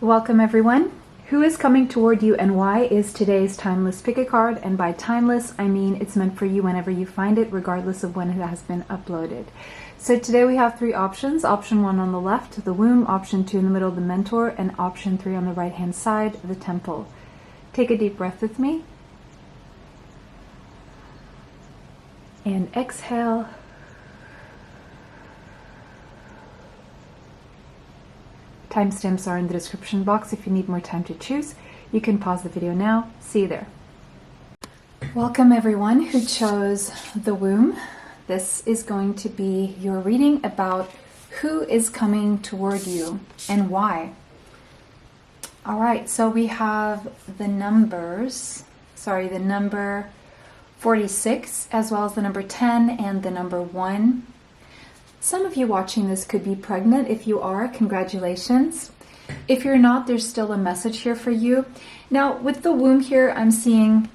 Welcome everyone. Who is coming toward you and why is today's timeless pick a card, and by timeless I mean it's meant for you whenever you find it, regardless of when it has been uploaded. So today we have three options. Option 1 on the left, the womb, option 2 in the middle, the mentor, and option 3 on the right hand side, the temple. Take a deep breath with me and exhale. Timestamps are in the description box if you need more time to choose. You can pause the video now. See you there. Welcome everyone who chose the womb. This is going to be your reading about who is coming toward you and why. All right, so we have the number 46, as well as the number 10 and the number 1. Some of you watching this could be pregnant. If you are, congratulations. If you're not, there's still a message here for you. Now, with the womb here, I'm seeing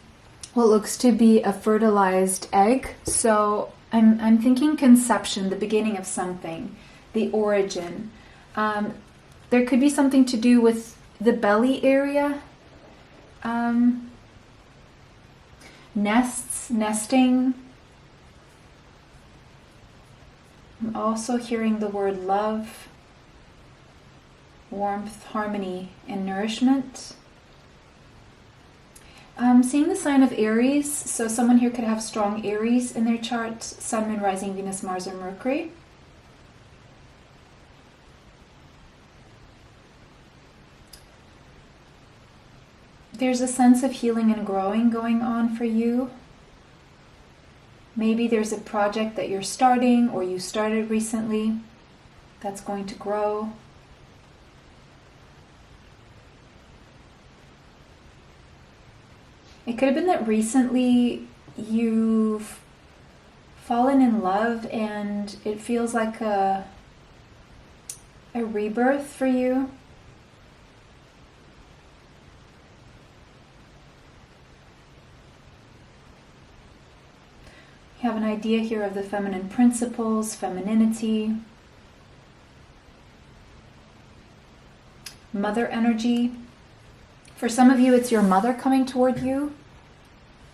what looks to be a fertilized egg. So I'm thinking conception, the beginning of something, the origin. There could be something to do with the belly area. Nesting. I'm also hearing the word love, warmth, harmony, and nourishment. I'm seeing the sign of Aries, so someone here could have strong Aries in their chart, Sun, Moon, Rising, Venus, Mars, or Mercury. There's a sense of healing and growing going on for you. Maybe there's a project that you're starting or you started recently that's going to grow. It could have been that recently you've fallen in love and it feels like a rebirth for you. You have an idea here of the feminine principles, femininity, mother energy. For some of you, it's your mother coming toward you,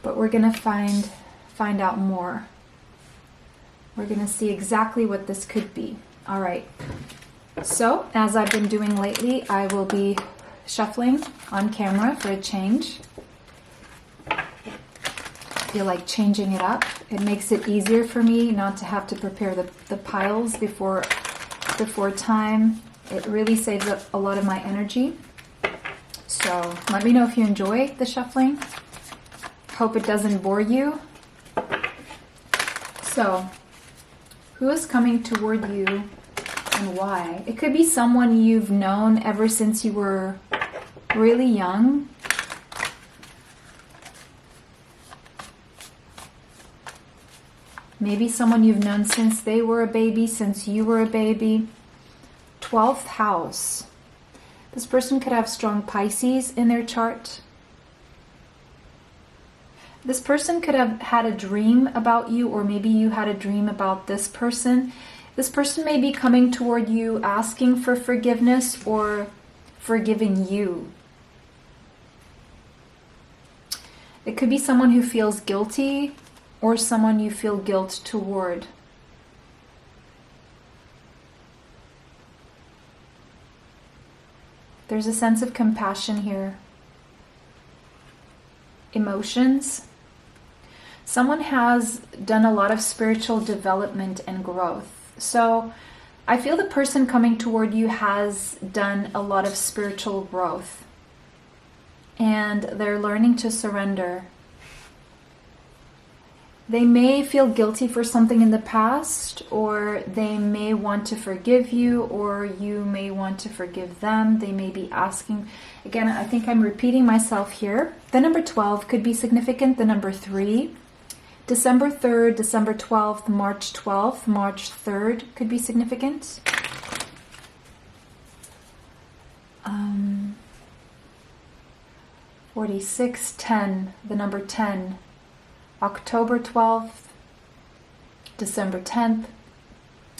but we're going to find out more. We're going to see exactly what this could be. All right. So, as I've been doing lately, I will be shuffling on camera for a change. Feel like changing it up. It makes it easier for me not to have to prepare the piles before time. It really saves up a lot of my energy. So let me know if you enjoy the shuffling. Hope it doesn't bore you. So, who is coming toward you and why? It could be someone you've known ever since you were really young. Maybe someone you've known since they were a baby, since you were a baby. 12th house. This person could have strong Pisces in their chart. This person could have had a dream about you, or maybe you had a dream about this person. This person may be coming toward you asking for forgiveness or forgiving you. It could be someone who feels guilty or someone you feel guilt toward. There's a sense of compassion here. Emotions. Someone has done a lot of spiritual development and growth. So I feel the person coming toward you has done a lot of spiritual growth. And they're learning to surrender. They may feel guilty for something in the past, or they may want to forgive you, or you may want to forgive them. They may be asking. Again, I think I'm repeating myself here. The number 12 could be significant. The number 3. December 3rd, December 12th, March 12th, March 3rd could be significant. 46, 10, the number 10. October 12th, December 10th,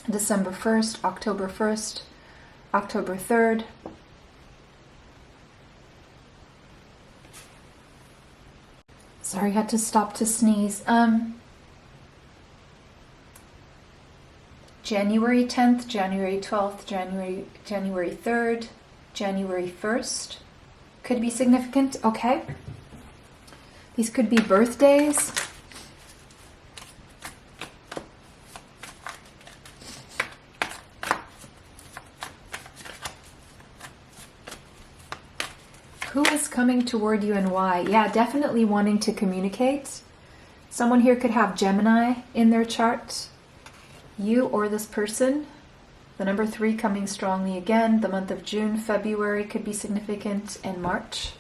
December 1st, October 3rd, Sorry, I had to stop to sneeze. January 10th, January 12th, January 3rd, January 1st could be significant. Okay. These could be birthdays. Who is coming toward you and why? Yeah, definitely wanting to communicate. Someone here could have Gemini in their chart. You or this person. The number 3 coming strongly again. The month of June, February could be significant, and March.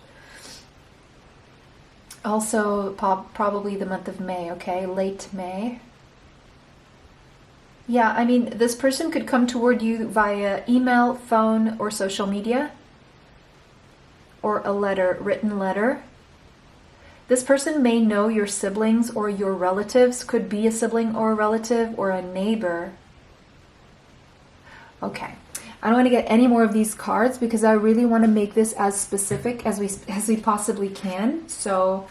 Also, probably the month of May, okay? Late May. Yeah, I mean, this person could come toward you via email, phone, or social media. Or a letter, written letter. This person may know your siblings or your relatives, could be a sibling or a relative or a neighbor. Okay, I don't want to get any more of these cards because I really want to make this as specific as we possibly can. So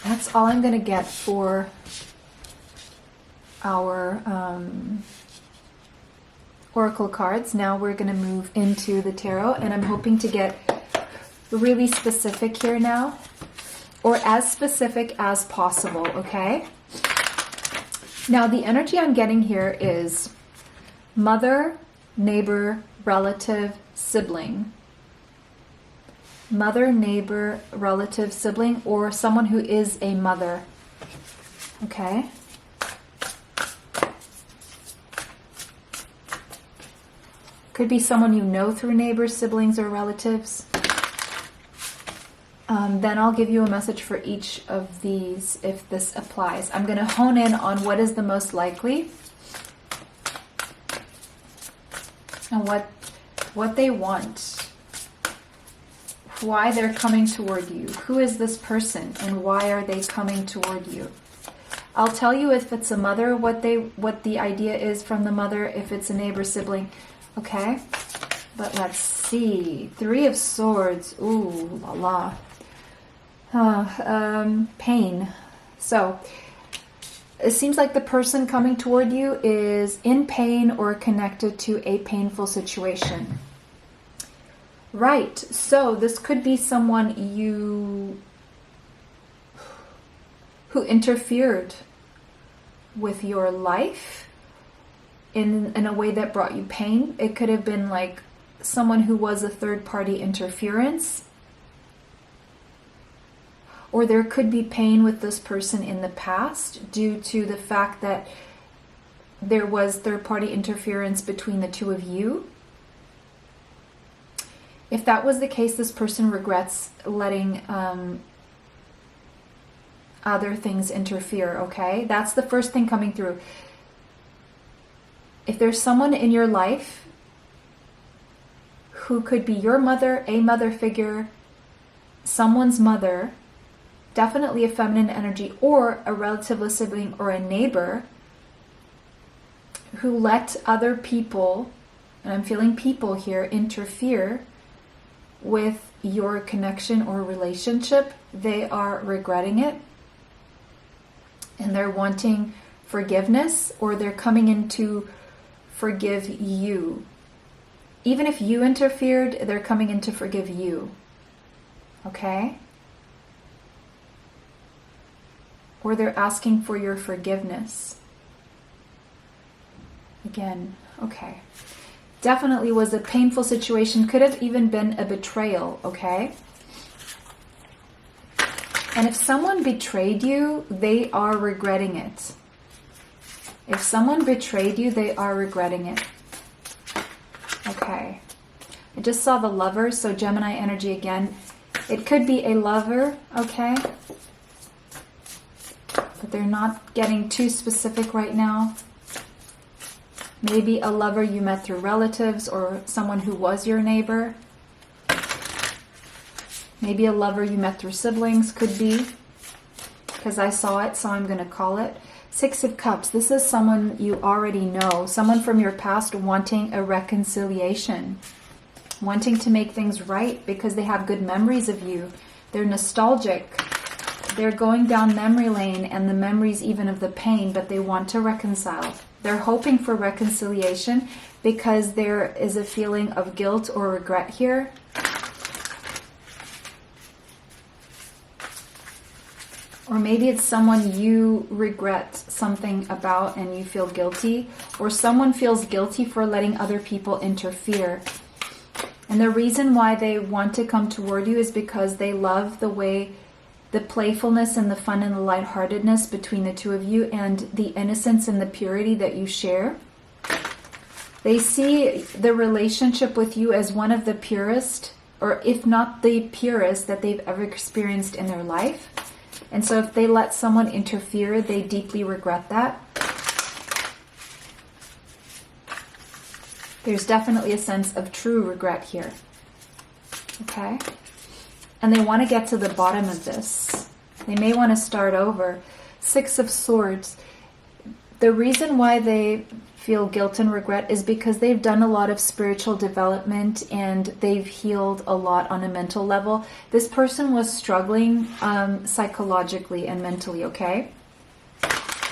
that's all I'm going to get for our oracle cards. Now we're going to move into the tarot, and I'm hoping to get really specific here now, or as specific as possible, okay? Now the energy I'm getting here is mother, neighbor, relative, sibling. Mother, neighbor, relative, sibling, or someone who is a mother, okay? Could be someone you know through neighbors, siblings, or relatives. Then I'll give you a message for each of these if this applies. I'm going to hone in on what is the most likely and what they want, why they're coming toward you. Who is this person and why are they coming toward you? I'll tell you if it's a mother, what the idea is from the mother, if it's a neighbor, sibling. Okay, but let's see. 3 of Swords. Ooh, la la. Pain. So, it seems like the person coming toward you is in pain or connected to a painful situation. Right, so this could be someone who interfered with your life in a way that brought you pain. It could have been like someone who was a third-party interference. Or there could be pain with this person in the past due to the fact that there was third-party interference between the two of you. If that was the case, this person regrets letting other things interfere, okay? That's the first thing coming through. If there's someone in your life who could be your mother, a mother figure, someone's mother, definitely a feminine energy, or a relative, a sibling, or a neighbor who let other people, and I'm feeling people here, interfere with your connection or relationship, they are regretting it. And they're wanting forgiveness, or they're coming in to forgive you. Even if you interfered, they're coming in to forgive you. Okay? Or they're asking for your forgiveness. Again, okay. Definitely was a painful situation. Could have even been a betrayal, okay? And if someone betrayed you, they are regretting it. If someone betrayed you, they are regretting it. Okay. I just saw the Lover, so Gemini energy again. It could be a lover, okay? But they're not getting too specific right now. Maybe a lover you met through relatives or someone who was your neighbor. Maybe a lover you met through siblings, could be. Because I saw it, so I'm going to call it. 6 of Cups. This is someone you already know. Someone from your past wanting a reconciliation. Wanting to make things right because they have good memories of you. They're nostalgic. They're going down memory lane and the memories even of the pain, but they want to reconcile. They're hoping for reconciliation because there is a feeling of guilt or regret here. Or maybe it's someone you regret something about and you feel guilty. Or someone feels guilty for letting other people interfere. And the reason why they want to come toward you is because they love the way, the playfulness and the fun and the lightheartedness between the two of you, and the innocence and the purity that you share. They see the relationship with you as one of the purest, or if not the purest, that they've ever experienced in their life. And so if they let someone interfere, they deeply regret that. There's definitely a sense of true regret here. Okay? And they want to get to the bottom of this. They may want to start over. 6 of Swords. The reason why they feel guilt and regret is because they've done a lot of spiritual development and they've healed a lot on a mental level. This person was struggling psychologically and mentally, okay?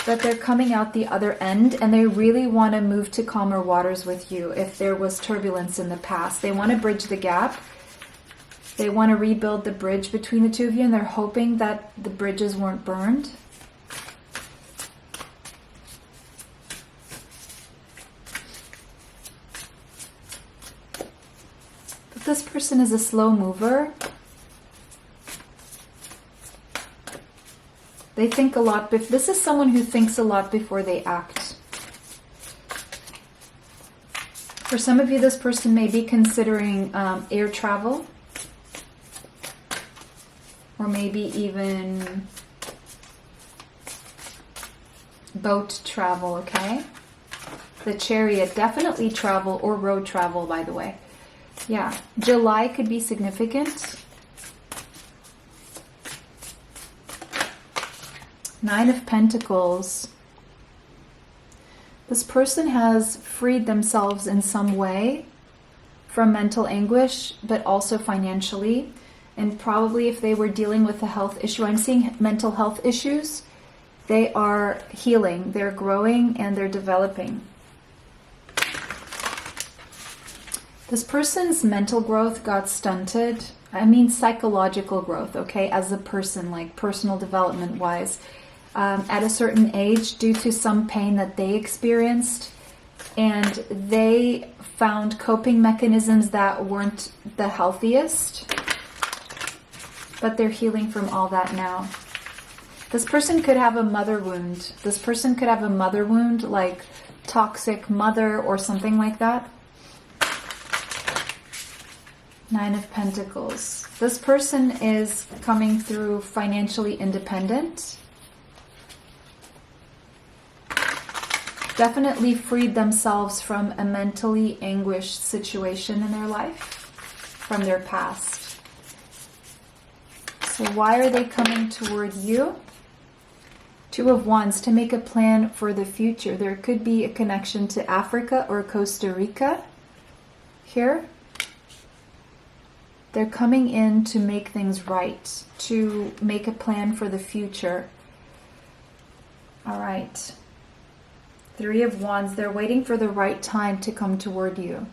But they're coming out the other end and they really want to move to calmer waters with you if there was turbulence in the past. They want to bridge the gap. They want to rebuild the bridge between the two of you, and they're hoping that the bridges weren't burned. But this person is a slow mover. They think a lot. This is someone who thinks a lot before they act. For some of you, this person may be considering air travel. Or maybe even boat travel, okay? The Chariot, definitely travel or road travel, by the way. Yeah, July could be significant. 9 of Pentacles. This person has freed themselves in some way from mental anguish, but also financially. And probably if they were dealing with a health issue, I'm seeing mental health issues, they are healing, they're growing, and they're developing. This person's mental growth got stunted. I mean psychological growth, okay, as a person, like personal development wise, at a certain age due to some pain that they experienced. And they found coping mechanisms that weren't the healthiest. But they're healing from all that now. This person could have a mother wound. This person could have a mother wound, like toxic mother or something like that. 9 of Pentacles. This person is coming through financially independent. Definitely freed themselves from a mentally anguished situation in their life, from their past. So why are they coming toward you? 2 of Wands, to make a plan for the future. There could be a connection to Africa or Costa Rica here. They're coming in to make things right, to make a plan for the future. All right. 3 of Wands, they're waiting for the right time to come toward you,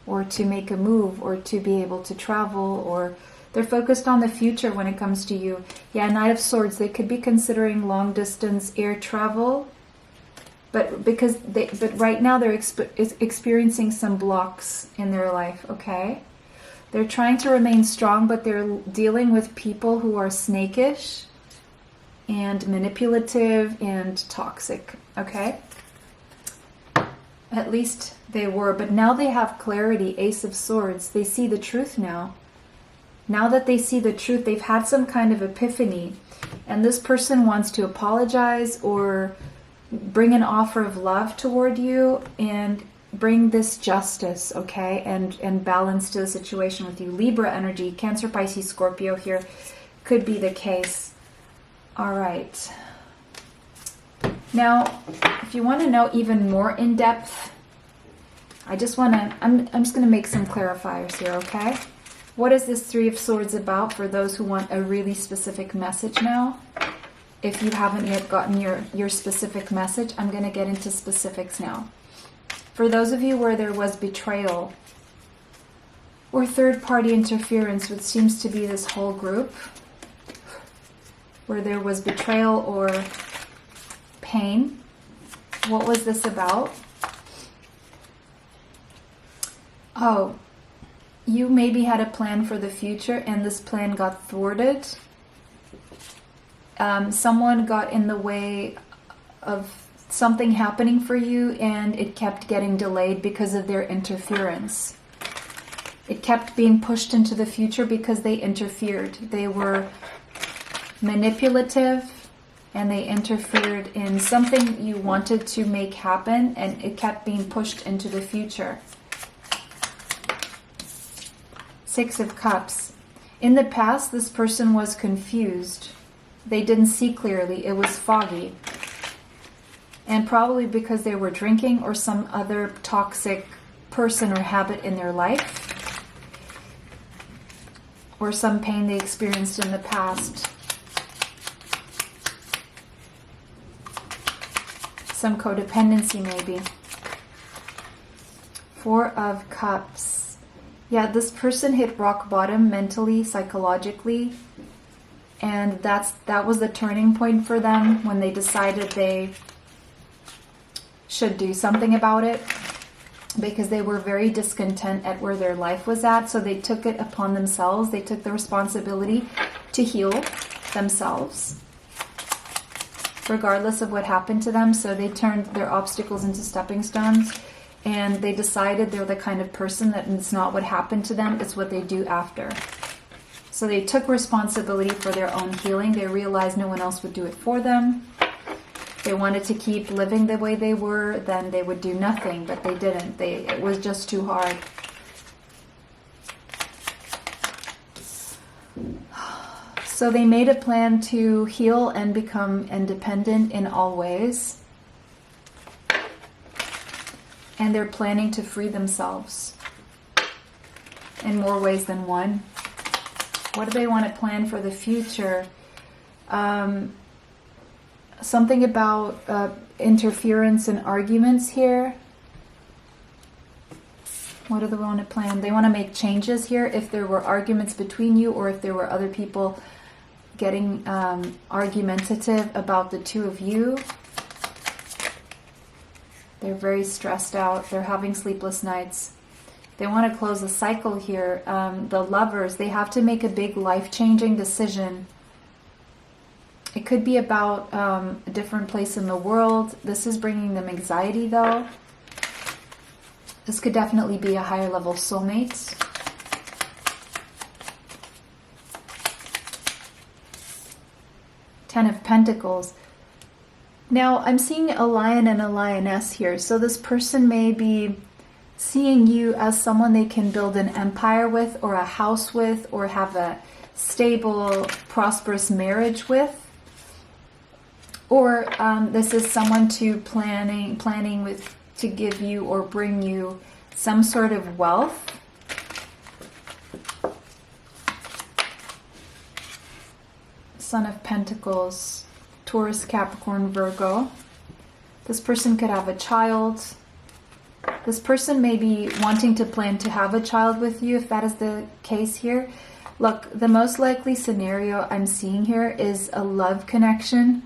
or to make a move, or to be able to travel, or they're focused on the future when it comes to you. Yeah, Knight of Swords, they could be considering long distance air travel, but right now they're experiencing some blocks in their life, okay? They're trying to remain strong, but they're dealing with people who are snakish and manipulative and toxic, okay? At least they were, but now they have clarity. Ace of Swords, they see the truth now. Now that they see the truth, they've had some kind of epiphany, and this person wants to apologize or bring an offer of love toward you and bring this justice, okay, and balance to the situation with you. Libra energy, Cancer, Pisces, Scorpio here could be the case. All right. Now, if you want to know even more in depth, I'm just going to make some clarifiers here, okay? What is this Three of Swords about for those who want a really specific message now? If you haven't yet gotten your specific message, I'm going to get into specifics now. For those of you where there was betrayal or third-party interference, which seems to be this whole group, where there was betrayal or pain, what was this about? Oh, you maybe had a plan for the future and this plan got thwarted. Someone got in the way of something happening for you and it kept getting delayed because of their interference. It kept being pushed into the future because they interfered. They were manipulative and they interfered in something you wanted to make happen, and it kept being pushed into the future. Six of Cups. In the past, this person was confused. They didn't see clearly. It was foggy. And probably because they were drinking or some other toxic person or habit in their life, or some pain they experienced in the past. Some codependency maybe. Four of Cups. Yeah, this person hit rock bottom mentally, psychologically, and that was the turning point for them when they decided they should do something about it, because they were very discontent at where their life was at. So they took it upon themselves. They took the responsibility to heal themselves, regardless of what happened to them. So they turned their obstacles into stepping stones, and they decided they're the kind of person that it's not what happened to them, it's what they do after. So they took responsibility for their own healing. They realized no one else would do it for them. They wanted to keep living the way they were, then they would do nothing, but they didn't. It was just too hard. So they made a plan to heal and become independent in all ways. And they're planning to free themselves in more ways than one. What do they want to plan for the future? Something about interference and arguments here. What do they want to plan? They want to make changes here. If there were arguments between you, or if there were other people getting argumentative about the two of you. They're very stressed out. They're having sleepless nights. They want to close a cycle here. The Lovers, they have to make a big life-changing decision. It could be about a different place in the world. This is bringing them anxiety, though. This could definitely be a higher level soulmate. Ten of Pentacles. Now, I'm seeing a lion and a lioness here. So this person may be seeing you as someone they can build an empire with, or a house with, or have a stable, prosperous marriage with. Or this is someone planning with to give you or bring you some sort of wealth. Son of Pentacles, Taurus, Capricorn, Virgo. This person could have a child. This person may be wanting to plan to have a child with you, if that is the case here. Look, the most likely scenario I'm seeing here is a love connection,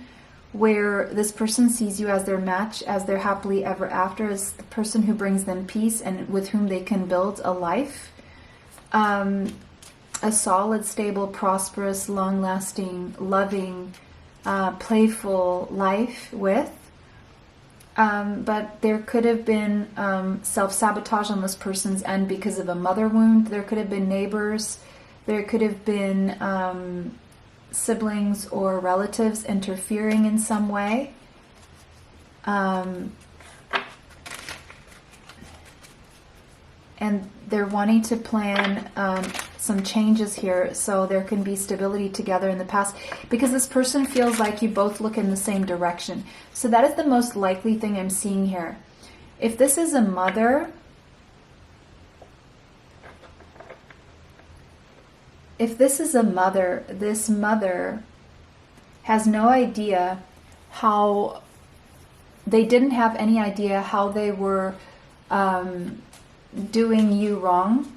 where this person sees you as their match, as their happily ever after, as the person who brings them peace and with whom they can build a life. A solid, stable, prosperous, long-lasting, loving, playful life with. But there could have been self-sabotage on this person's end because of a mother wound. There could have been neighbors. There could have been siblings or relatives interfering in some way. And they're wanting to plan some changes here so there can be stability together in the past, because this person feels like you both look in the same direction. So that is the most likely thing I'm seeing here. If this is a mother, if this is a mother, this mother has no idea how, they didn't have any idea how they were doing you wrong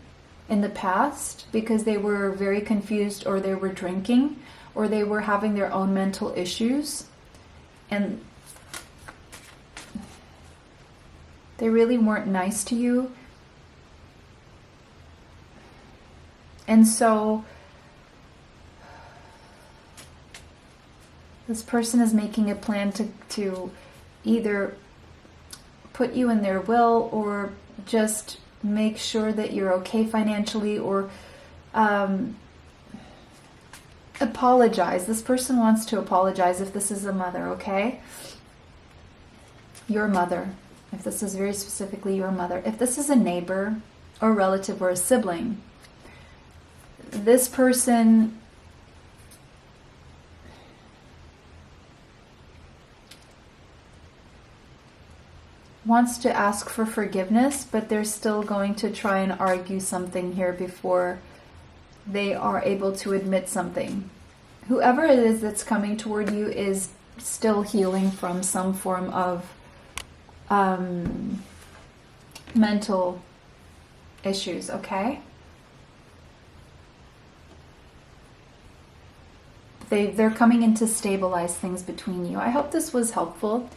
in the past, because they were very confused, or they were drinking, or they were having their own mental issues, and they really weren't nice to you. And so this person is making a plan to either put you in their will, or just make sure that you're okay financially, or apologize. This person wants to apologize if this is a mother, okay? Your mother. If this is very specifically your mother. If this is a neighbor or relative or a sibling, this person wants to ask for forgiveness, but they're still going to try and argue something here before they are able to admit something. Whoever it is that's coming toward you is still healing from some form of mental issues, okay? They're coming in to stabilize things between you. I hope this was helpful.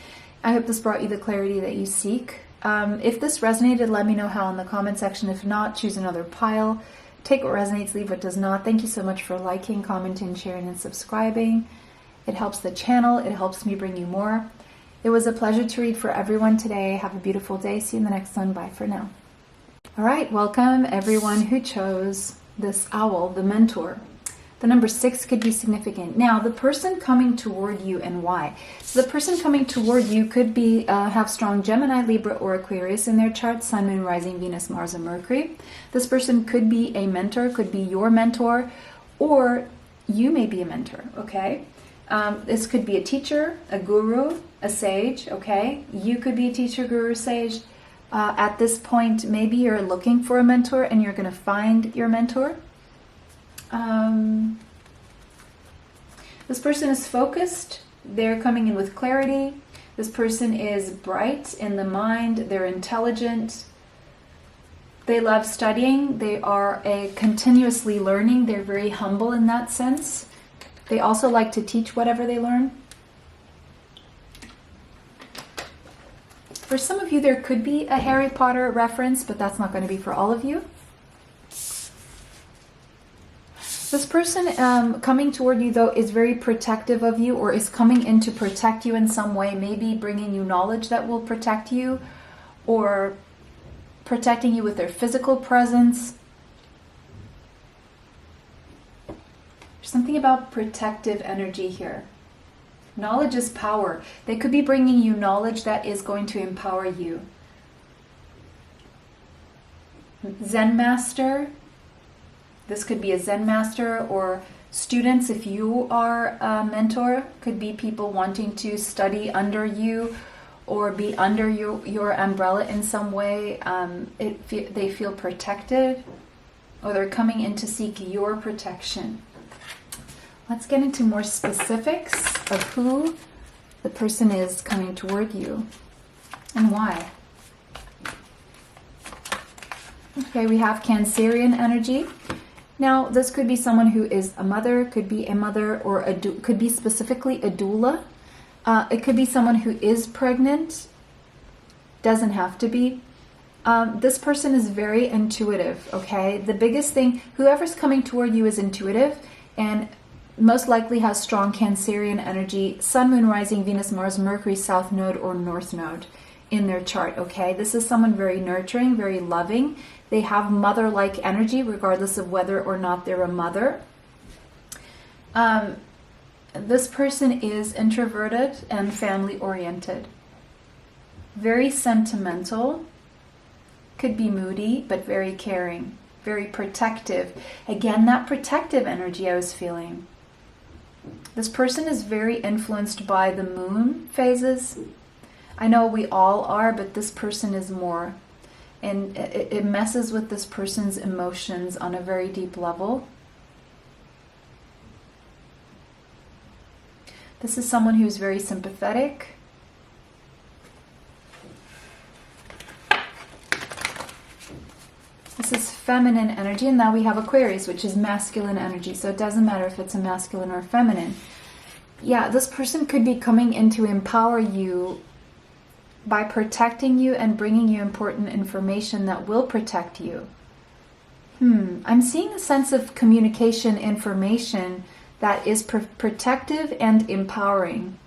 I hope this brought you the clarity that you seek. If this resonated, let me know how in the comment section. If not, choose another pile. Take what resonates, leave what does not. Thank you so much for liking, commenting, sharing, and subscribing. It helps the channel. It helps me bring you more. It was a pleasure to read for everyone today. Have a beautiful day. See you in the next one. Bye for now. All right, welcome everyone who chose this owl, the mentor. The number 6 could be significant. Now, the person coming toward you and why. So the person coming toward you could be have strong Gemini, Libra, or Aquarius in their chart, Sun, Moon, Rising, Venus, Mars, and Mercury. This person could be a mentor, could be your mentor, or you may be a mentor, okay? This could be a teacher, a guru, a sage, okay? You could be a teacher, guru, sage. At this point, maybe you're looking for a mentor and you're going to find your mentor. This person is focused. They're coming in with clarity. This person is bright in the mind. They're intelligent. They love studying. They are continuously learning. They're very humble in that sense. They also like to teach whatever they learn. For some of you, there could be a Harry Potter reference, but that's not going to be for all of you. This person coming toward you, though, is very protective of you, or is coming in to protect you in some way, maybe bringing you knowledge that will protect you, or protecting you with their physical presence. There's something about protective energy here. Knowledge is power. They could be bringing you knowledge that is going to empower you. Zen master. This could be a Zen master, or students, if you are a mentor, could be people wanting to study under you or be under your umbrella in some way. They feel protected, or they're coming in to seek your protection. Let's get into more specifics of who the person is coming toward you and why. Okay, we have Cancerian energy. Now, this could be someone who is a mother, could be a mother, or could be specifically a doula. It could be someone who is pregnant. Doesn't have to be. This person is very intuitive, okay? The biggest thing, whoever's coming toward you is intuitive and most likely has strong Cancerian energy, Sun, Moon, Rising, Venus, Mars, Mercury, South Node, or North Node in their chart, okay? This is someone very nurturing, very loving. They have mother-like energy regardless of whether or not they're a mother. This person is introverted and family-oriented. Very sentimental. Could be moody, but very caring. Very protective. Again, that protective energy I was feeling. This person is very influenced by the moon phases. I know we all are, but this person is more. And it messes with this person's emotions on a very deep level. This is someone who's very sympathetic. This is feminine energy, and now we have Aquarius, which is masculine energy. So it doesn't matter if it's a masculine or feminine. Yeah, this person could be coming in to empower you by protecting you and bringing you important information that will protect you. I'm seeing a sense of communication information that is protective and empowering.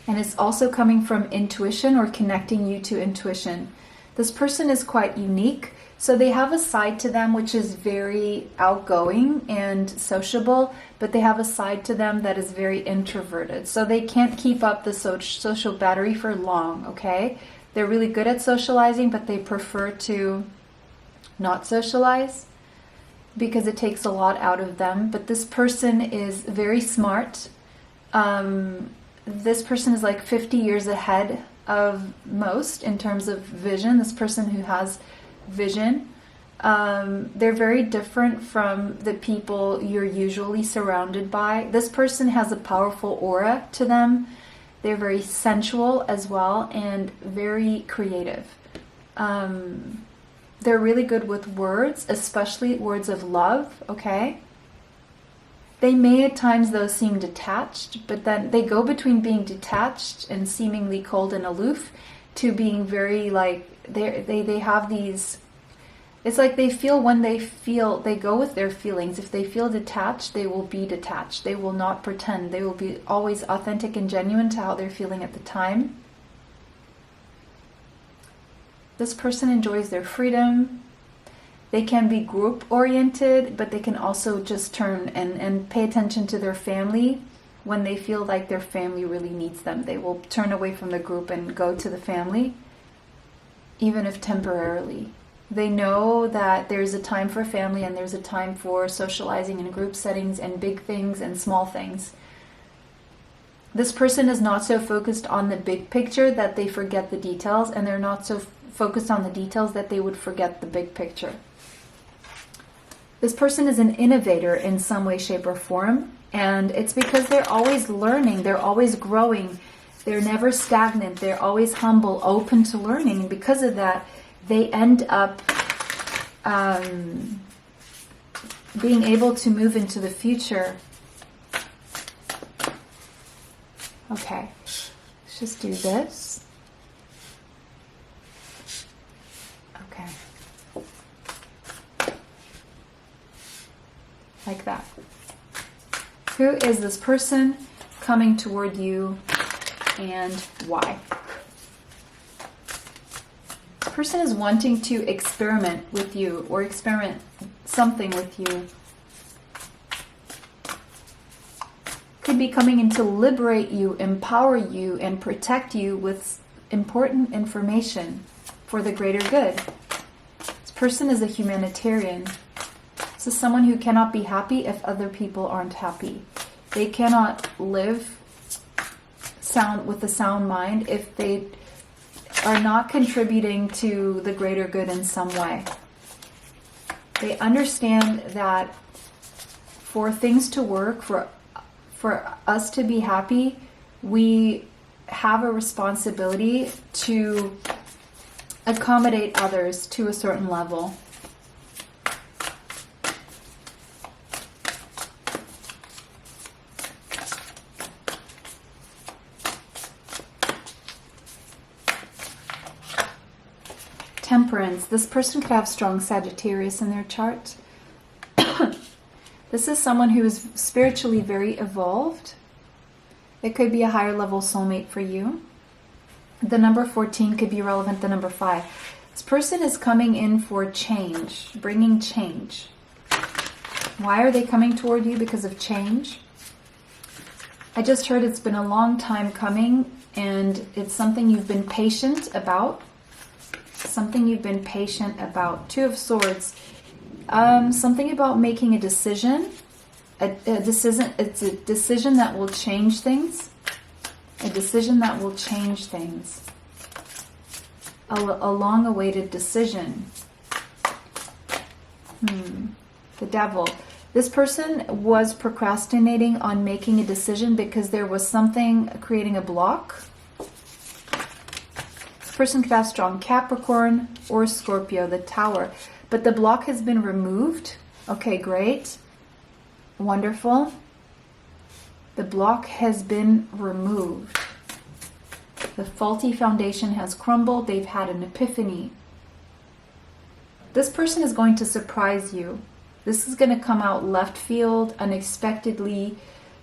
And it's also coming from intuition or connecting you to intuition. This person is quite unique, so they have a side to them which is very outgoing and sociable, but they have a side to them that is very introverted. So they can't keep up the social battery for long, okay? They're really good at socializing, but they prefer to not socialize because it takes a lot out of them. But this person is very smart. This person is like 50 years ahead of most in terms of vision. This person who has vision, they're very different from the people you're usually surrounded by. This person has a powerful aura to them. They're very sensual as well and very creative. They're really good with words, especially words of love, okay? They may at times, though, seem detached, but then they go between being detached and seemingly cold and aloof to being very, like, they have these... It's like they feel when they feel, they go with their feelings. If they feel detached, they will be detached. They will not pretend. They will be always authentic and genuine to how they're feeling at the time. This person enjoys their freedom. They can be group-oriented, but they can also just turn and pay attention to their family when they feel like their family really needs them. They will turn away from the group and go to the family, even if temporarily. They know that there's a time for family and there's a time for socializing in group settings and big things and small things. This person is not so focused on the big picture that they forget the details, and they're not so focused on the details that they would forget the big picture. This person is an innovator in some way, shape, or form, and it's because they're always learning, they're always growing, they're never stagnant, they're always humble, open to learning, and because of that, they end up being able to move into the future. Okay, let's just do this. Okay. Like that. Who is this person coming toward you and why? The person is wanting to experiment with you or experiment something with you. Could be coming in to liberate you, empower you, and protect you with important information for the greater good. This person is a humanitarian. This is someone who cannot be happy if other people aren't happy. They cannot live with a sound mind if they are not contributing to the greater good in some way. They understand that for things to work, for us to be happy, we have a responsibility to accommodate others to a certain level. Temperance. This person could have strong Sagittarius in their chart. This is someone who is spiritually very evolved. It could be a higher level soulmate for you. The number 14 could be relevant to number 5. This person is coming in for change, bringing change. Why are they coming toward you? Because of change. I just heard it's been a long time coming, and it's something you've been patient about. Something you've been patient about. 2 of Swords. Something about making a decision. It's a decision that will change things. A decision that will change things. A long-awaited decision. The Devil. This person was procrastinating on making a decision because there was something creating a block. This person could have strong Capricorn or Scorpio, the Tower. But the block has been removed. Okay, great. Wonderful. The block has been removed. The faulty foundation has crumbled. They've had an epiphany. This person is going to surprise you. This is going to come out left field, unexpectedly,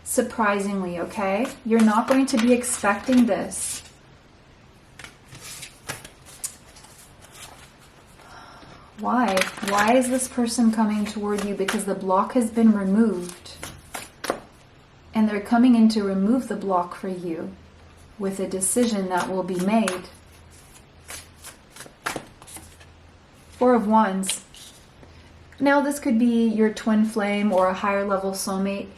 surprisingly, okay? You're not going to be expecting this. Why? Why is this person coming toward you? Because the block has been removed. And they're coming in to remove the block for you with a decision that will be made. Four of Wands. Now this could be your twin flame or a higher level soulmate.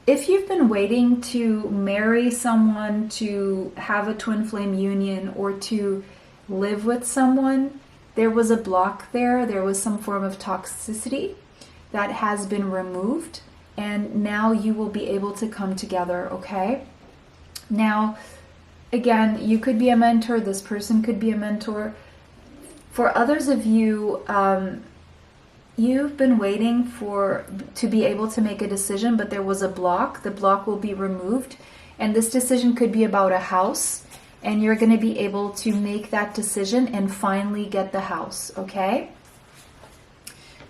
If you've been waiting to marry someone, to have a twin flame union, or to live with someone, there was a block there. There was some form of toxicity that has been removed. And now you will be able to come together, okay? Now, again, you could be a mentor. This person could be a mentor. For others of you, you've been waiting to be able to make a decision, but there was a block. The block will be removed. And this decision could be about a house. And you're going to be able to make that decision and finally get the house, okay?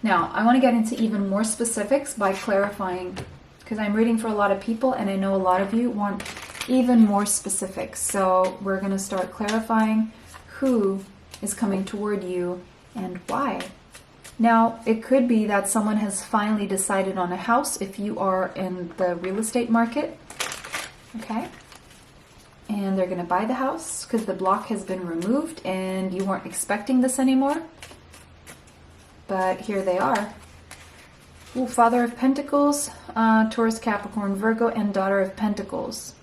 Now, I want to get into even more specifics by clarifying, because I'm reading for a lot of people and I know a lot of you want even more specifics. So we're going to start clarifying who is coming toward you and why. Now, it could be that someone has finally decided on a house if you are in the real estate market, okay? And they're going to buy the house because the block has been removed and you weren't expecting this anymore. But here they are. Ooh, Father of Pentacles, Taurus, Capricorn, Virgo, and Daughter of Pentacles.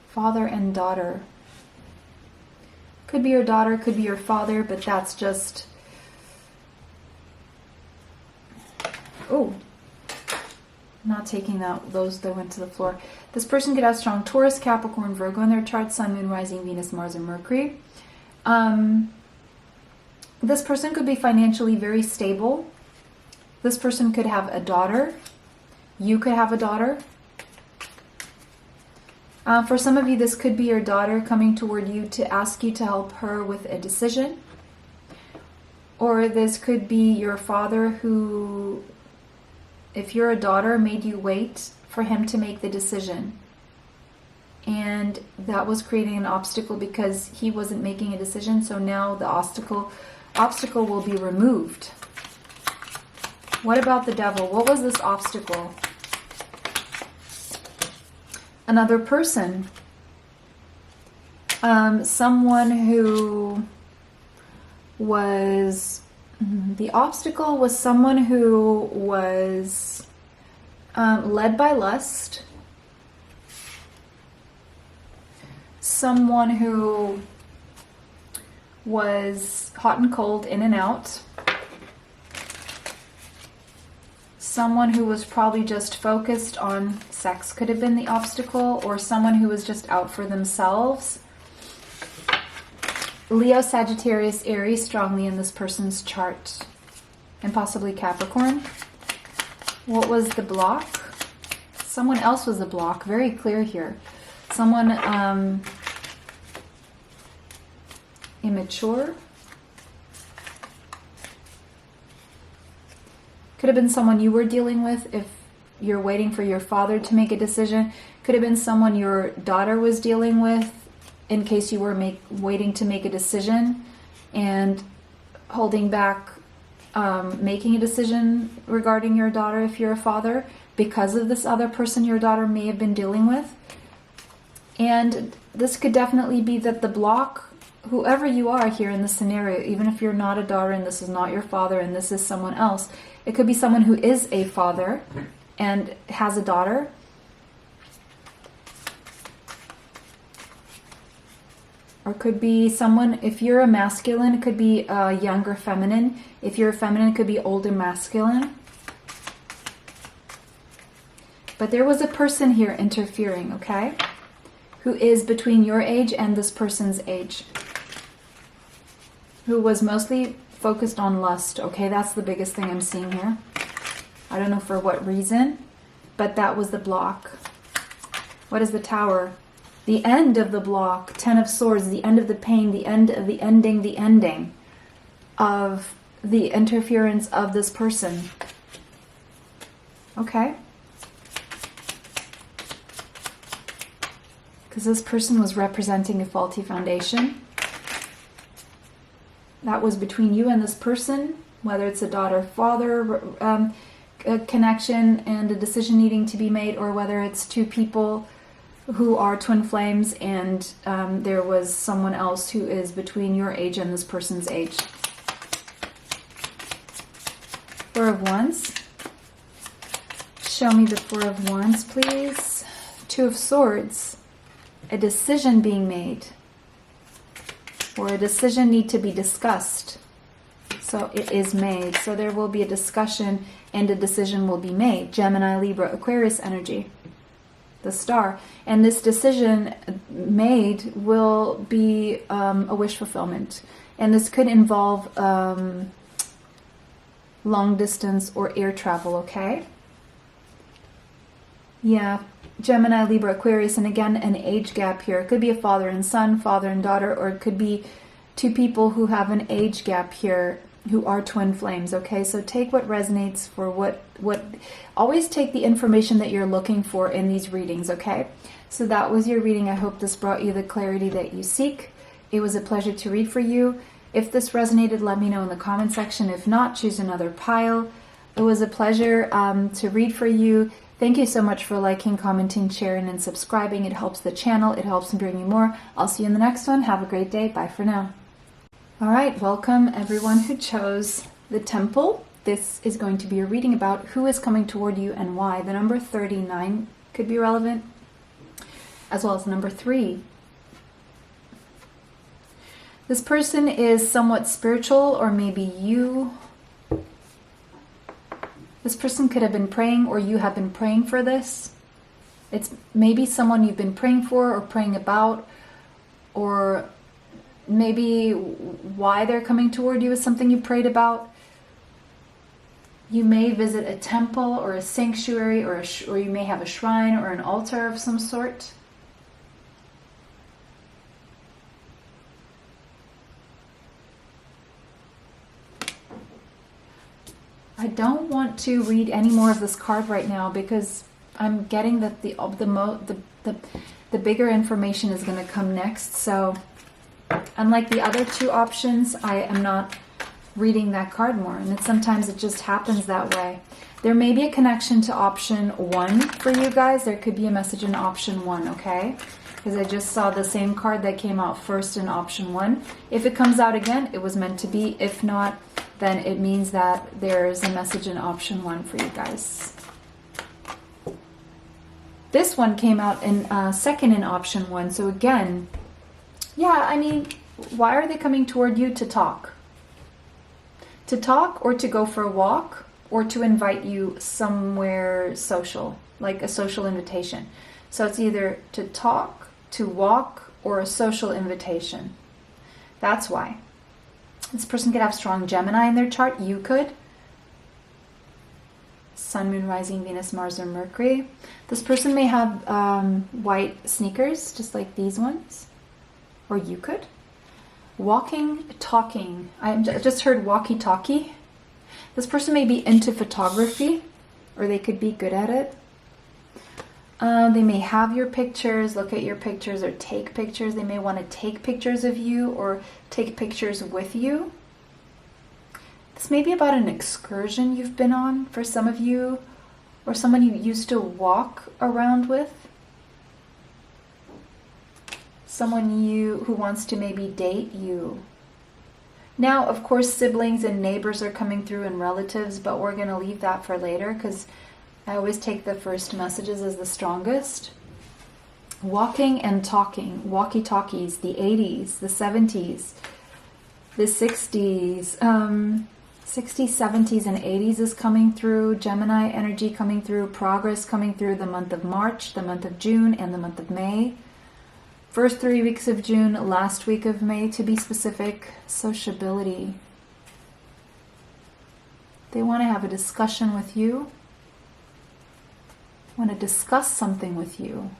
Father and daughter. Could be your daughter, could be your father, but that's just... Oh, not taking those that went to the floor. This person could have strong Taurus, Capricorn, Virgo in their chart, Sun, Moon, Rising, Venus, Mars, and Mercury. This person could be financially very stable. This person could have a daughter. You could have a daughter. For some of you, this could be your daughter coming toward you to ask you to help her with a decision. Or this could be your father who, if you're a daughter, made you wait for him to make the decision. And that was creating an obstacle because he wasn't making a decision. So now the obstacle will be removed. What about the devil? What was this obstacle? Another person. Someone who was... The obstacle was someone who was led by lust. Someone who was hot and cold, in and out. Someone who was probably just focused on sex could have been the obstacle, or someone who was just out for themselves. Leo, Sagittarius, Aries strongly in this person's chart, and possibly Capricorn. What was the block? Someone else was the block. Very clear here. Someone immature. Could have been someone you were dealing with if you're waiting for your father to make a decision. Could have been someone your daughter was dealing with in case you were waiting to make a decision and holding back making a decision regarding your daughter if you're a father because of this other person your daughter may have been dealing with. And this could definitely be that the block, whoever you are here in this scenario, even if you're not a daughter and this is not your father and this is someone else, it could be someone who is a father and has a daughter. Or could be someone, if you're a masculine, it could be a younger feminine. If you're a feminine, it could be older masculine. But there was a person here interfering, okay? Who is between your age and this person's age. Who was mostly focused on lust, okay? That's the biggest thing I'm seeing here. I don't know for what reason, but that was the block. What is the Tower? The end of the block, 10 of Swords, the end of the pain, the end of the ending of the interference of this person. Okay? Because this person was representing a faulty foundation. That was between you and this person, whether it's a daughter-father a connection and a decision needing to be made, or whether it's two people who are twin flames and there was someone else who is between your age and this person's age. Four of Wands. Show me the Four of Wands, please. Two of Swords. A decision being made. Or a decision need to be discussed. So it is made. So there will be a discussion and a decision will be made. Gemini, Libra, Aquarius energy. The Star. And this decision made will be a wish fulfillment. And this could involve long distance or air travel, okay? Yeah, Gemini, Libra, Aquarius, and again, an age gap here. It could be a father and son, father and daughter, or it could be two people who have an age gap here who are twin flames, okay? So take what resonates for what always take the information that you're looking for in these readings, okay? So that was your reading. I hope this brought you the clarity that you seek. It was a pleasure to read for you. If this resonated, let me know in the comment section. If not, choose another pile. It was a pleasure to read for you. Thank you so much for liking, commenting, sharing, and subscribing. It helps the channel. It helps me bring you more. I'll see you in the next one. Have a great day. Bye for now. All right, welcome everyone who chose the Temple. This is going to be a reading about who is coming toward you and why. The number 39 could be relevant, as well as number 3. This person is somewhat spiritual, or maybe you. This person could have been praying, or you have been praying for this. It's maybe someone you've been praying for or praying about, or maybe why they're coming toward you is something you prayed about. You may visit a temple or a sanctuary, or you may have a shrine or an altar of some sort. I don't want to read any more of this card right now because I'm getting that the bigger information is going to come next. So unlike the other two options, I am not reading that card more, and sometimes it just happens that way. There may be a connection to option 1 for you guys. There could be a message in option 1, okay? Because I just saw the same card that came out first in option 1. If it comes out again, it was meant to be. If not, then it means that there's a message in option 1 for you guys. This one came out in second in option 1. So again, yeah, I mean, why are they coming toward you? To talk. To talk, or to go for a walk, or to invite you somewhere social, like a social invitation. So it's either to talk, to walk, or a social invitation. That's why. This person could have strong Gemini in their chart. You could. Sun, Moon, Rising, Venus, Mars, or Mercury. This person may have white sneakers, just like these ones. Or you could. Walking, talking. I just heard walkie-talkie. This person may be into photography, or they could be good at it. They may have your pictures, look at your pictures, or take pictures. They may want to take pictures of you or take pictures with you. This may be about an excursion you've been on for some of you, or someone you used to walk around with. Someone who wants to maybe date you. Now, of course, siblings and neighbors are coming through, and relatives, but we're going to leave that for later because I always take the first messages as the strongest. walking and talking, walkie-talkies, the 80s, the 70s, the 60s, 60s, 70s, and 80s is coming through. Gemini energy coming through. Progress coming through the month of March, the month of June, and the month of May. First 3 weeks of June, last week of May to be specific. Sociability. They want to have a discussion with you. Want to discuss something with you.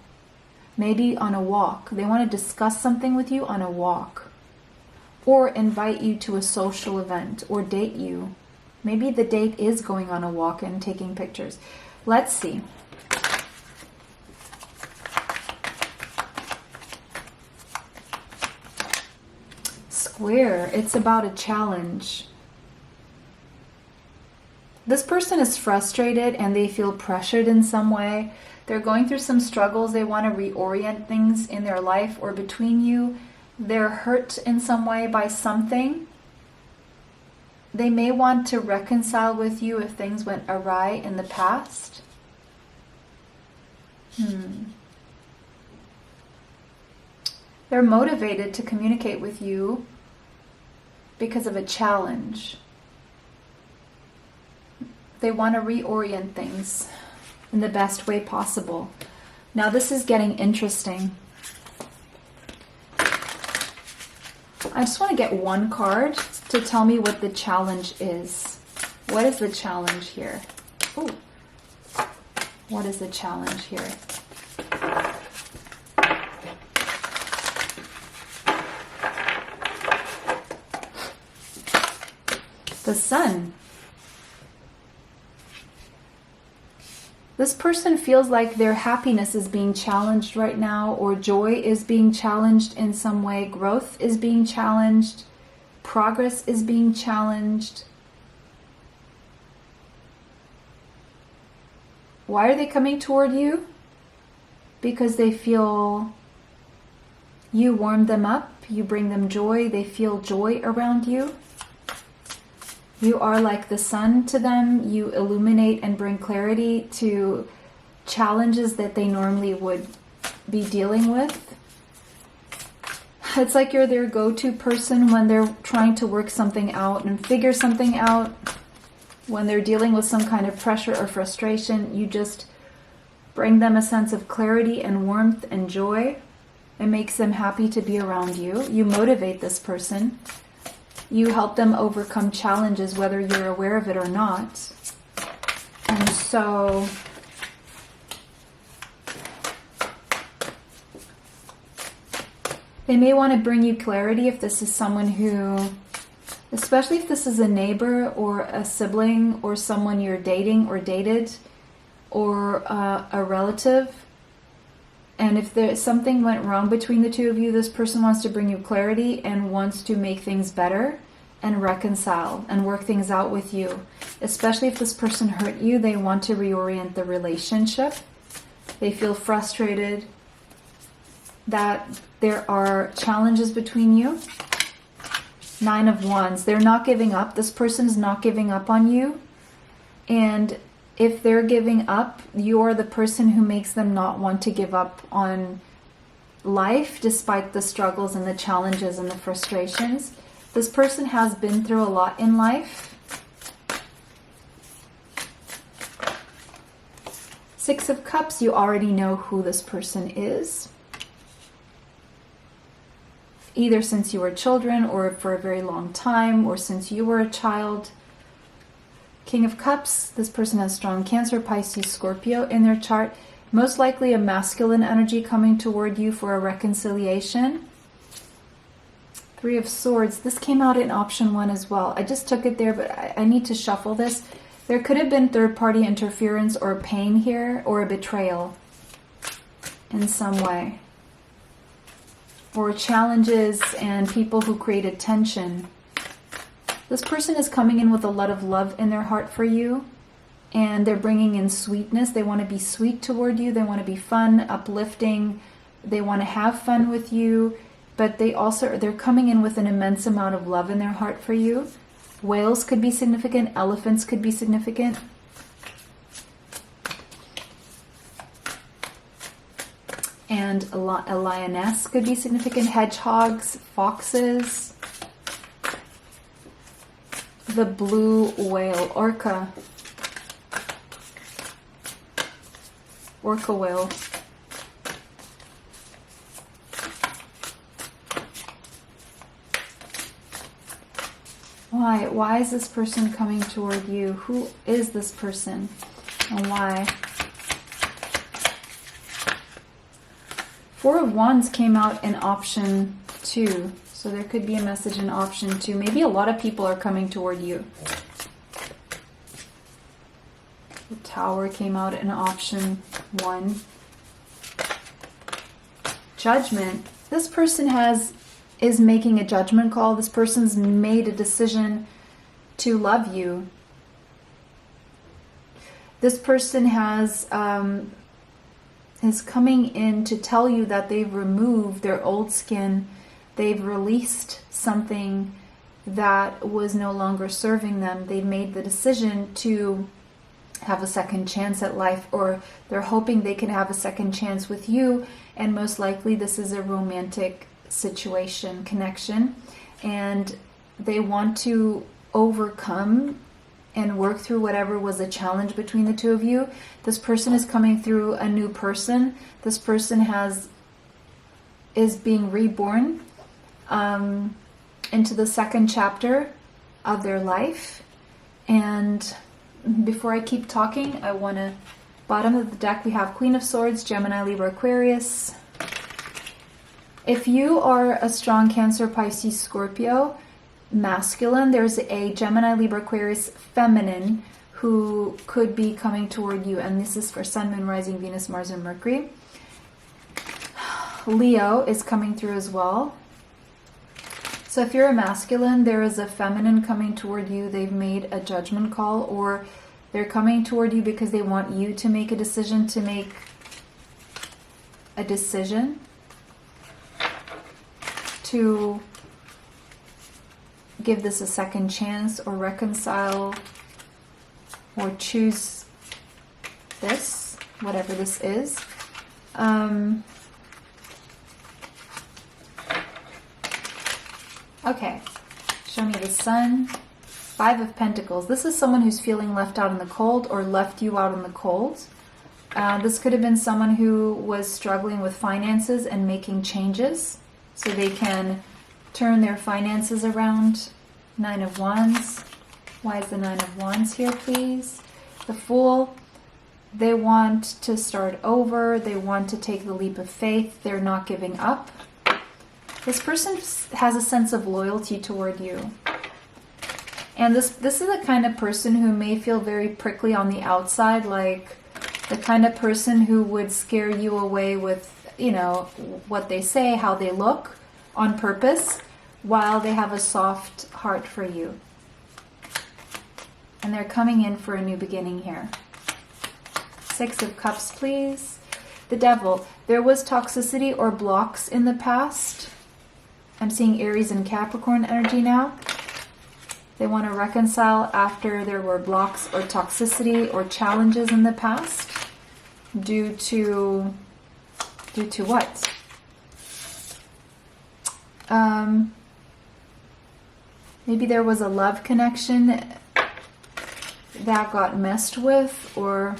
Maybe on a walk. They want to discuss something with you on a walk. Or invite you to a social event. Or date you. Maybe the date is going on a walk and taking pictures. Let's see. Square. It's about a challenge. This person is frustrated and they feel pressured in some way. They're going through some struggles. They want to reorient things in their life or between you. They're hurt in some way by something. They may want to reconcile with you if things went awry in the past. They're motivated to communicate with you because of a challenge. They want to reorient things in the best way possible. Now this is getting interesting. I just want to get one card to tell me what the challenge is. What is the challenge here? Ooh. What is the challenge here? The Sun. This person feels like their happiness is being challenged right now, or joy is being challenged in some way. Growth is being challenged. Progress is being challenged. Why are they coming toward you? Because they feel you warm them up, you bring them joy, they feel joy around you. You are like the sun to them. You illuminate and bring clarity to challenges that they normally would be dealing with. It's like you're their go-to person when they're trying to work something out and figure something out. When they're dealing with some kind of pressure or frustration, you just bring them a sense of clarity and warmth and joy. It makes them happy to be around you. You motivate this person. You help them overcome challenges, whether you're aware of it or not. And so they may want to bring you clarity if this is someone who, especially if this is a neighbor or a sibling or someone you're dating or dated or a relative. And if something went wrong between the two of you, this person wants to bring you clarity and wants to make things better and reconcile and work things out with you. Especially if this person hurt you, they want to reorient the relationship. They feel frustrated that there are challenges between you. 9 of Wands. They're not giving up. This person is not giving up on you. And if they're giving up, you're the person who makes them not want to give up on life despite the struggles and the challenges and the frustrations. This person has been through a lot in life. 6 of Cups, you already know who this person is. Either since you were children or for a very long time or since you were a child. King of Cups, this person has strong Cancer, Pisces, Scorpio in their chart. Most likely a masculine energy coming toward you for a reconciliation. 3 of Swords. This came out in option 1 as well. I just took it there, but I need to shuffle this. There could have been third-party interference or pain here, or a betrayal in some way. Or challenges and people who created tension. This person is coming in with a lot of love in their heart for you, and they're bringing in sweetness. They want to be sweet toward you. They want to be fun, uplifting. They want to have fun with you, but they're coming in with an immense amount of love in their heart for you. Whales could be significant. Elephants could be significant. and a lioness could be significant. Hedgehogs, foxes, the blue whale, orca whale. Why is this person coming toward you? Who is this person and why? Four of Wands came out in option 2. So there could be a message in option 2. Maybe a lot of people are coming toward you. The Tower came out in option 1. Judgment. This person is making a judgment call. This person's made a decision to love you. This person is coming in to tell you that they've removed their old skin. They've released something that was no longer serving them. They've made the decision to have a second chance at life, or they're hoping they can have a second chance with you, and most likely this is a romantic situation, connection, and they want to overcome and work through whatever was a challenge between the two of you. This person is coming through a new person. This person is being reborn into the second chapter of their life. And before I keep talking, I want to, bottom of the deck we have Queen of Swords, Gemini, Libra, Aquarius. If you are a strong Cancer, Pisces, Scorpio, masculine, there's a Gemini, Libra, Aquarius, feminine who could be coming toward you. And this is for Sun, Moon, Rising, Venus, Mars, and Mercury. Leo is coming through as well. So if you're a masculine, there is a feminine coming toward you. They've made a judgment call, or they're coming toward you because they want you to make a decision, to give this a second chance, or reconcile, or choose this, whatever this is. Okay, show me the Sun. 5 of Pentacles. This is someone who's feeling left out in the cold, or left you out in the cold. This could have been someone who was struggling with finances and making changes so they can turn their finances around. 9 of Wands. Why is the 9 of Wands here, please? The Fool. They want to start over. They want to take the leap of faith. They're not giving up. This person has a sense of loyalty toward you. And this is the kind of person who may feel very prickly on the outside, like the kind of person who would scare you away with, you know, what they say, how they look on purpose, while they have a soft heart for you. And they're coming in for a new beginning here. 6 of Cups, please. The Devil. There was toxicity or blocks in the past. I'm seeing Aries and Capricorn energy now. They want to reconcile after there were blocks or toxicity or challenges in the past. Due to what? Maybe there was a love connection that got messed with, or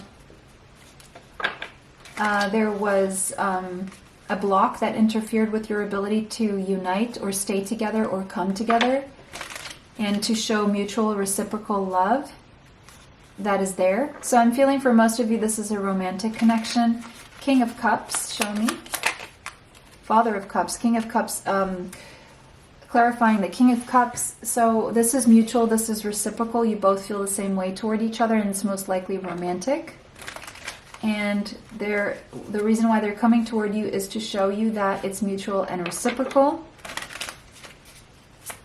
there was a block that interfered with your ability to unite or stay together or come together and to show mutual reciprocal love that is there. So I'm feeling for most of you this is a romantic connection. King of Cups, show me. Father of Cups, King of Cups, clarifying the King of Cups. So this is mutual, this is reciprocal. You both feel the same way toward each other, and it's most likely romantic. And the reason why they're coming toward you is to show you that it's mutual and reciprocal.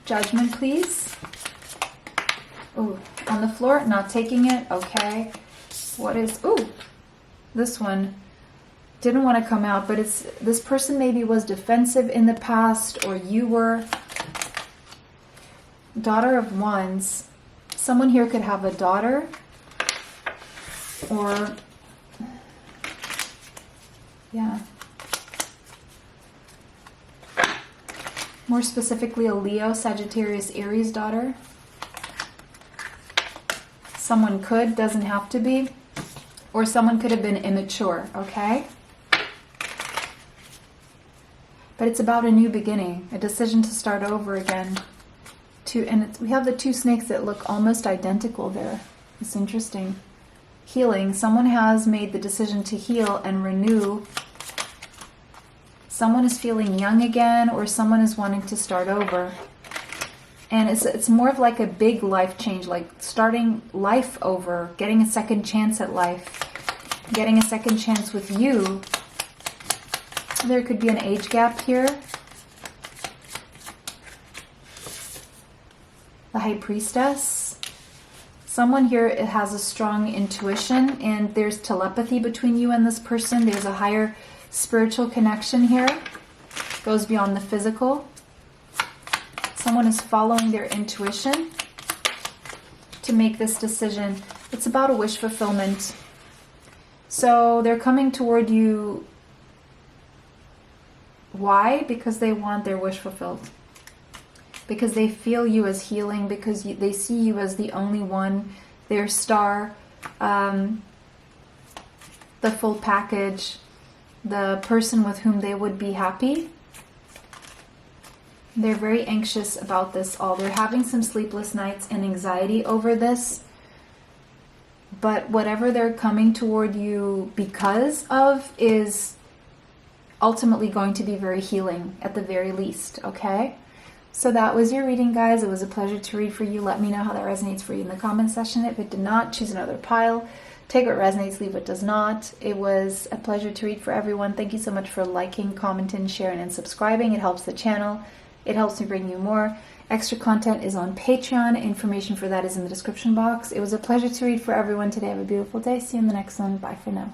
Judgment, please. Oh, on the floor, not taking it. Okay. What is... Oh, this one didn't want to come out, but it's this person maybe was defensive in the past, or you were. Daughter of Wands. Someone here could have a daughter, or... Yeah. More specifically, a Leo, Sagittarius, Aries daughter. Someone could, doesn't have to be. Or someone could have been immature, okay? But it's about a new beginning, a decision to start over again. We have the two snakes that look almost identical there. It's interesting. Healing. Someone has made the decision to heal and renew. Someone is feeling young again, or someone is wanting to start over. And it's more of like a big life change, like starting life over, getting a second chance at life, getting a second chance with you. There could be an age gap here. The High Priestess. Someone here has a strong intuition, and there's telepathy between you and this person. There's a higher spiritual connection here. Goes beyond the physical. Someone is following their intuition to make this decision. It's about a wish fulfillment. So they're coming toward you. Why? Because they want their wish fulfilled. Because they feel you as healing. Because they see you as the only one. Their star. The full package. The person with whom they would be happy. They're very anxious about this all. They're having some sleepless nights and anxiety over this. But whatever they're coming toward you because of is ultimately going to be very healing at the very least, okay? So that was your reading, guys. It was a pleasure to read for you. Let me know how that resonates for you in the comment section. If it did not, choose another pile. Take what resonates, leave what does not. It was a pleasure to read for everyone. Thank you so much for liking, commenting, sharing, and subscribing. It helps the channel. It helps me bring you more. Extra content is on Patreon. Information for that is in the description box. It was a pleasure to read for everyone today. Have a beautiful day. See you in the next one. Bye for now.